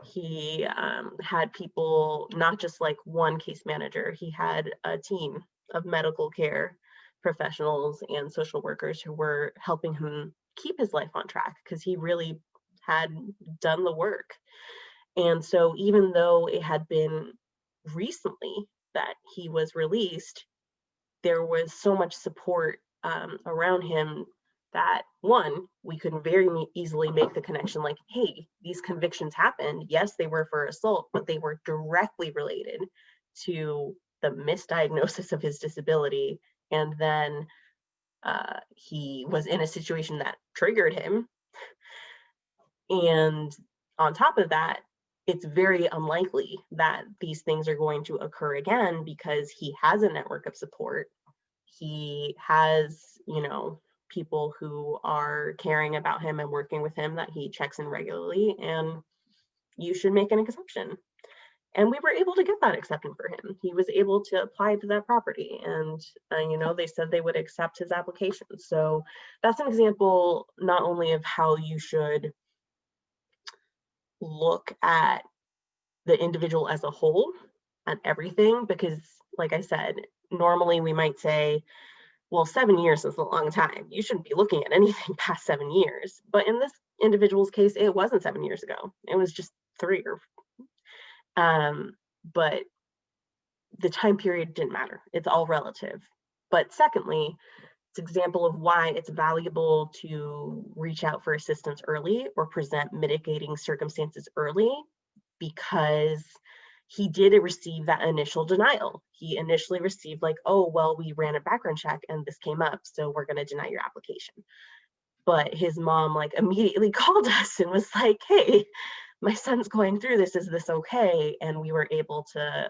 He had people, not just like one case manager, he had a team of medical care professionals and social workers who were helping him keep his life on track because he really had done the work. And so even though it had been recently that he was released, there was so much support around him that, one, we could very easily make the connection like, hey, these convictions happened. Yes, they were for assault, but they were directly related to the misdiagnosis of his disability. And then he was in a situation that triggered him. And on top of that, it's very unlikely that these things are going to occur again because he has a network of support. He has, people who are caring about him and working with him that he checks in regularly, and you should make an exception. And we were able to get that accepted for him. He was able to apply to that property, and they said they would accept his application. So that's an example not only of how you should look at the individual as a whole, at everything, because like I said, normally we might say, well, 7 years is a long time. You shouldn't be looking at anything past 7 years. But in this individual's case, it wasn't 7 years ago. It was just 3 or but the time period didn't matter. It's all relative. But secondly, it's an example of why it's valuable to reach out for assistance early or present mitigating circumstances early, because he did receive that initial denial. He initially received like, oh, well, we ran a background check and this came up, so we're going to deny your application. But his mom like immediately called us and was like, hey, my son's going through this. Is this okay? And we were able to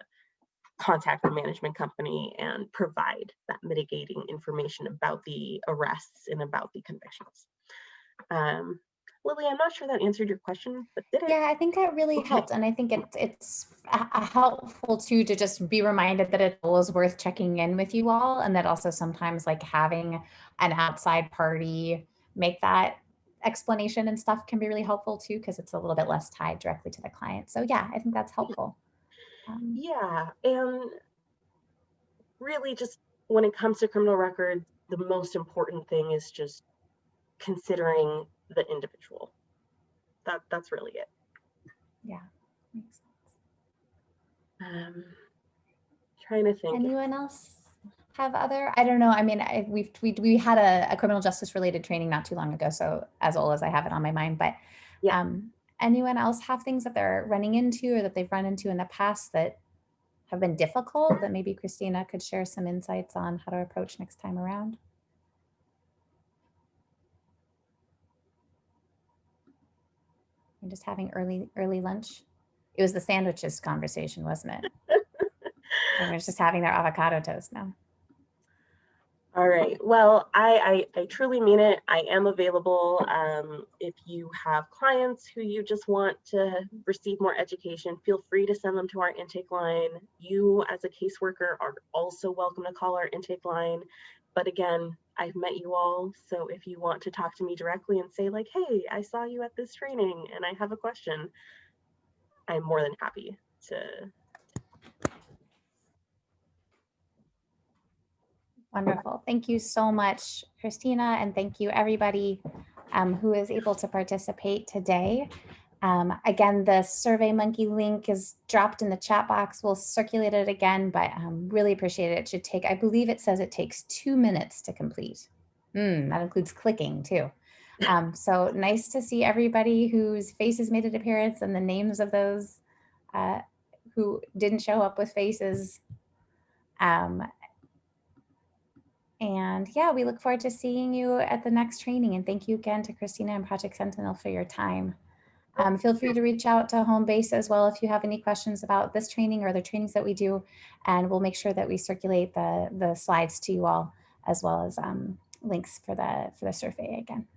contact the management company and provide that mitigating information about the arrests and about the convictions. Lily, I'm not sure that answered your question, but did it? Yeah, I think that really helped. And I think it's helpful too to just be reminded that it's always worth checking in with you all. And that also sometimes like having an outside party make that explanation and stuff can be really helpful too, because it's a little bit less tied directly to the client. So yeah, I think that's helpful. Yeah, and really just when it comes to criminal records, the most important thing is just considering the individual. That's really it. Yeah, makes sense. Trying to think. Anyone else have other? I don't know. I mean, we had a criminal justice related training not too long ago, so as old as I have it on my mind. But yeah. anyone else have things that they're running into or that they've run into in the past that have been difficult that maybe Christina could share some insights on how to approach next time around? I'm just having early lunch. It was the sandwiches conversation, wasn't it? Everyone's just having their avocado toast now. All right. Well, I truly mean it. I am available. If you have clients who you just want to receive more education, feel free to send them to our intake line. You as a caseworker are also welcome to call our intake line. But again, I've met you all. So if you want to talk to me directly and say like, hey, I saw you at this training and I have a question, I'm more than happy to. Wonderful. Thank you so much, Christina, and thank you everybody who is able to participate today. Again, the SurveyMonkey link is dropped in the chat box. We'll circulate it again, but really appreciate it. It should take, I believe it says it takes 2 minutes to complete. That includes clicking too. So nice to see everybody whose faces made an appearance and the names of those who didn't show up with faces. And yeah, we look forward to seeing you at the next training. And thank you again to Christina and Project Sentinel for your time. Feel free to reach out to home base as well if you have any questions about this training or the trainings that we do. And we'll make sure that we circulate the slides to you all, as well as links for the survey again.